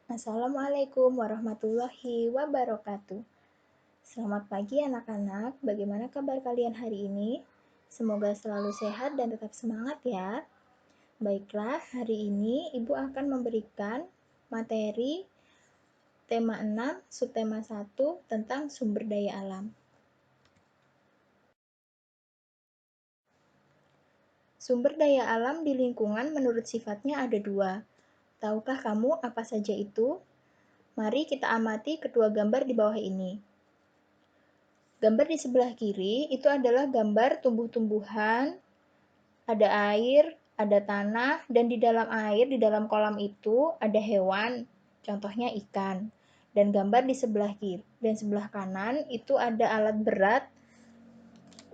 Assalamualaikum warahmatullahi wabarakatuh. Selamat pagi anak-anak, bagaimana kabar kalian hari ini? Semoga selalu sehat dan tetap semangat ya. Baiklah, hari ini Ibu akan memberikan materi tema 6, subtema 1 tentang sumber daya alam. Sumber daya alam di lingkungan menurut sifatnya ada dua. Tahukah kamu apa saja itu? Mari kita amati kedua gambar di bawah ini. Gambar di sebelah kiri itu adalah gambar tumbuh-tumbuhan, ada air, ada tanah, dan di dalam air, di dalam kolam itu ada hewan, contohnya ikan. Dan gambar di sebelah kiri dan sebelah kanan itu ada alat berat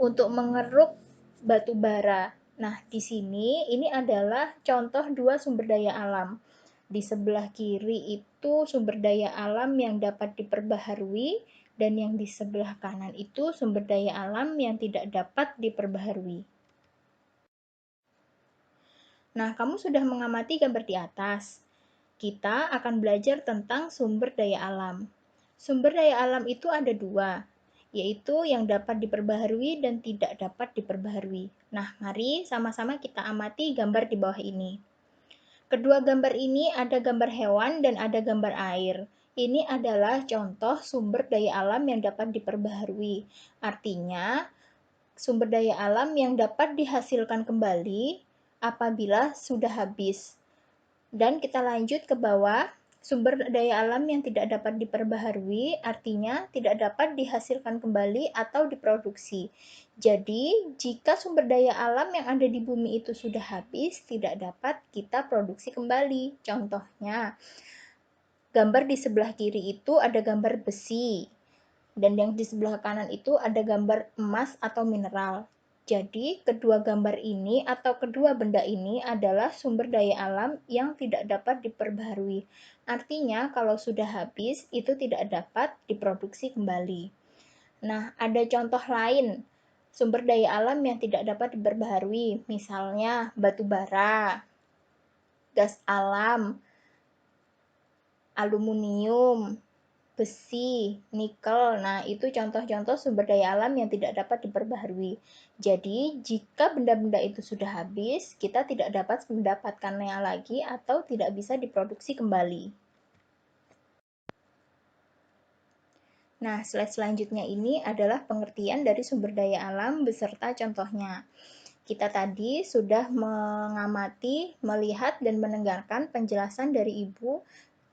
untuk mengeruk batu bara. Nah, di sini ini adalah contoh dua sumber daya alam. Di sebelah kiri itu sumber daya alam yang dapat diperbaharui, dan yang di sebelah kanan itu sumber daya alam yang tidak dapat diperbaharui. Nah, kamu sudah mengamati gambar di atas. Kita akan belajar tentang sumber daya alam. Sumber daya alam itu ada dua, yaitu yang dapat diperbaharui dan tidak dapat diperbaharui. Nah, mari sama-sama kita amati gambar di bawah ini. Kedua gambar ini ada gambar hewan dan ada gambar air. Ini adalah contoh sumber daya alam yang dapat diperbaharui. Artinya, sumber daya alam yang dapat dihasilkan kembali apabila sudah habis. Dan kita lanjut ke bawah. Sumber daya alam yang tidak dapat diperbaharui artinya tidak dapat dihasilkan kembali atau diproduksi. Jadi, jika sumber daya alam yang ada di bumi itu sudah habis, tidak dapat kita produksi kembali. Contohnya, gambar di sebelah kiri itu ada gambar besi, dan yang di sebelah kanan itu ada gambar emas atau mineral. Jadi, kedua gambar ini atau kedua benda ini adalah sumber daya alam yang tidak dapat diperbaharui. Artinya, kalau sudah habis, itu tidak dapat diproduksi kembali. Nah, ada contoh lain sumber daya alam yang tidak dapat diperbaharui, misalnya batu bara, gas alam, aluminium, besi, nikel. Nah, itu contoh-contoh sumber daya alam yang tidak dapat diperbaharui. Jadi, jika benda-benda itu sudah habis, kita tidak dapat mendapatkannya lagi atau tidak bisa diproduksi kembali. Nah, slide selanjutnya ini adalah pengertian dari sumber daya alam beserta contohnya. Kita tadi sudah mengamati, melihat, dan mendengarkan penjelasan dari Ibu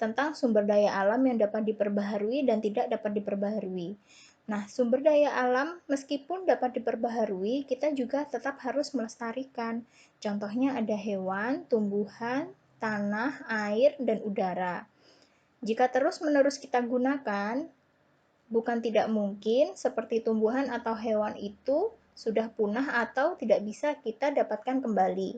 tentang sumber daya alam yang dapat diperbaharui dan tidak dapat diperbaharui. Nah, sumber daya alam meskipun dapat diperbaharui, kita juga tetap harus melestarikan. Contohnya ada hewan, tumbuhan, tanah, air, dan udara. Jika terus-menerus kita gunakan, bukan tidak mungkin seperti tumbuhan atau hewan itu sudah punah atau tidak bisa kita dapatkan kembali.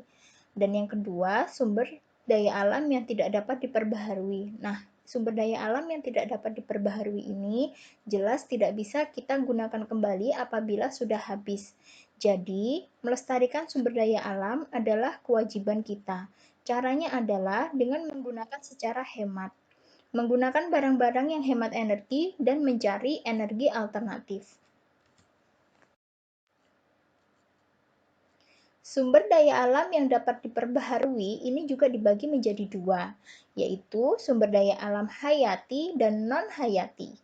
Dan yang kedua, sumber daya alam yang tidak dapat diperbaharui. Nah, sumber daya alam yang tidak dapat diperbaharui ini jelas tidak bisa kita gunakan kembali apabila sudah habis. Jadi, melestarikan sumber daya alam adalah kewajiban kita. Caranya adalah dengan menggunakan secara hemat, menggunakan barang-barang yang hemat energi, dan mencari energi alternatif. Sumber daya alam yang dapat diperbaharui ini juga dibagi menjadi dua, yaitu sumber daya alam hayati dan non-hayati.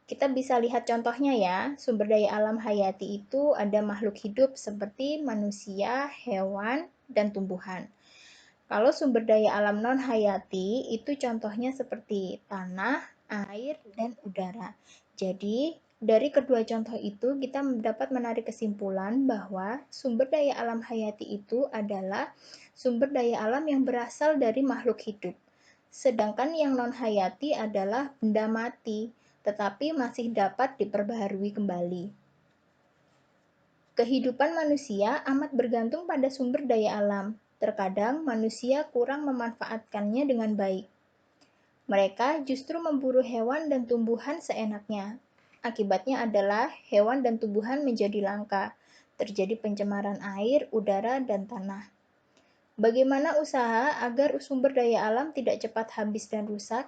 Kita bisa lihat contohnya ya, sumber daya alam hayati itu ada makhluk hidup seperti manusia, hewan, dan tumbuhan. Kalau sumber daya alam non-hayati itu contohnya seperti tanah, air, dan udara. Jadi, dari kedua contoh itu kita dapat menarik kesimpulan bahwa sumber daya alam hayati itu adalah sumber daya alam yang berasal dari makhluk hidup. Sedangkan yang non-hayati adalah benda mati, tetapi masih dapat diperbaharui kembali. Kehidupan manusia amat bergantung pada sumber daya alam. Terkadang manusia kurang memanfaatkannya dengan baik. Mereka justru memburu hewan dan tumbuhan seenaknya. Akibatnya adalah hewan dan tumbuhan menjadi langka. Terjadi pencemaran air, udara, dan tanah. Bagaimana usaha agar sumber daya alam tidak cepat habis dan rusak?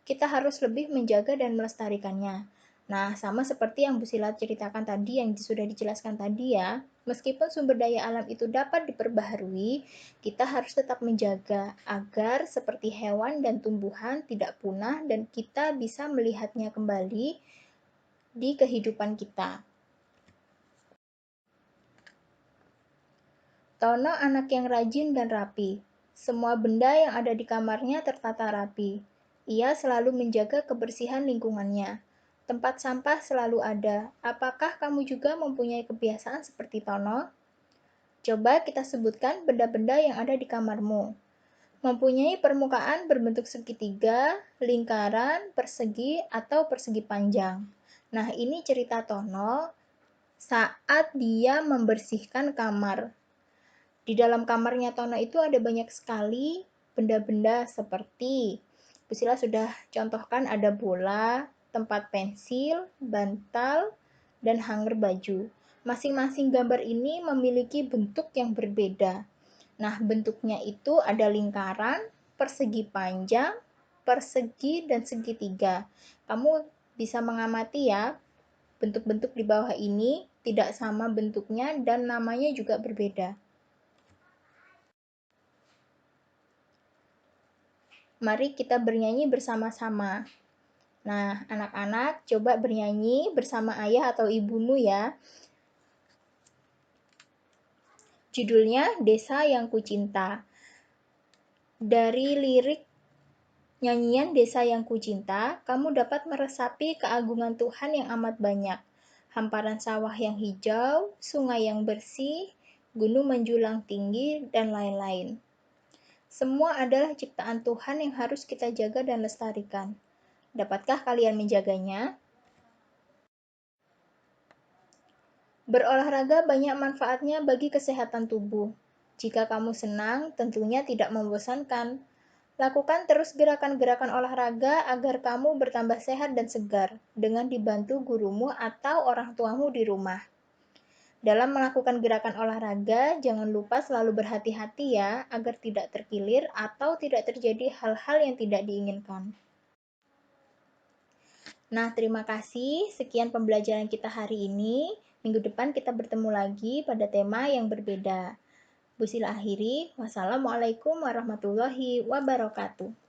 Kita harus lebih menjaga dan melestarikannya. Nah, sama seperti yang Bu Sila ceritakan tadi, yang sudah dijelaskan tadi ya, meskipun sumber daya alam itu dapat diperbaharui, kita harus tetap menjaga agar seperti hewan dan tumbuhan tidak punah dan kita bisa melihatnya kembali di kehidupan kita. Tono anak yang rajin dan rapi. Semua benda yang ada di kamarnya tertata rapi. Ia selalu menjaga kebersihan lingkungannya. Tempat sampah selalu ada. Apakah kamu juga mempunyai kebiasaan seperti Tono? Coba kita sebutkan benda-benda yang ada di kamarmu. Mempunyai permukaan berbentuk segitiga, lingkaran, persegi, atau persegi panjang. Nah, ini cerita Tono saat dia membersihkan kamar. Di dalam kamarnya Tono itu ada banyak sekali benda-benda seperti Bu Sila sudah contohkan, ada bola, tempat pensil, bantal, dan hanger baju. Masing-masing gambar ini memiliki bentuk yang berbeda. Nah, bentuknya itu ada lingkaran, persegi panjang, persegi, dan segitiga. Kamu bisa mengamati ya, bentuk-bentuk di bawah ini tidak sama bentuknya dan namanya juga berbeda. Mari kita bernyanyi bersama-sama. Nah, anak-anak coba bernyanyi bersama ayah atau ibumu ya. Judulnya Desa yang Kucinta. Dari lirik nyanyian Desa yang Kucinta, kamu dapat meresapi keagungan Tuhan yang amat banyak. Hamparan sawah yang hijau, sungai yang bersih, gunung menjulang tinggi, dan lain-lain. Semua adalah ciptaan Tuhan yang harus kita jaga dan lestarikan. Dapatkah kalian menjaganya? Berolahraga banyak manfaatnya bagi kesehatan tubuh. Jika kamu senang, tentunya tidak membosankan. Lakukan terus gerakan-gerakan olahraga agar kamu bertambah sehat dan segar dengan dibantu gurumu atau orang tuamu di rumah. Dalam melakukan gerakan olahraga, jangan lupa selalu berhati-hati ya, agar tidak terkilir atau tidak terjadi hal-hal yang tidak diinginkan. Nah, terima kasih. Sekian pembelajaran kita hari ini. Minggu depan kita bertemu lagi pada tema yang berbeda. Bu Sila akhiri. Wassalamualaikum warahmatullahi wabarakatuh.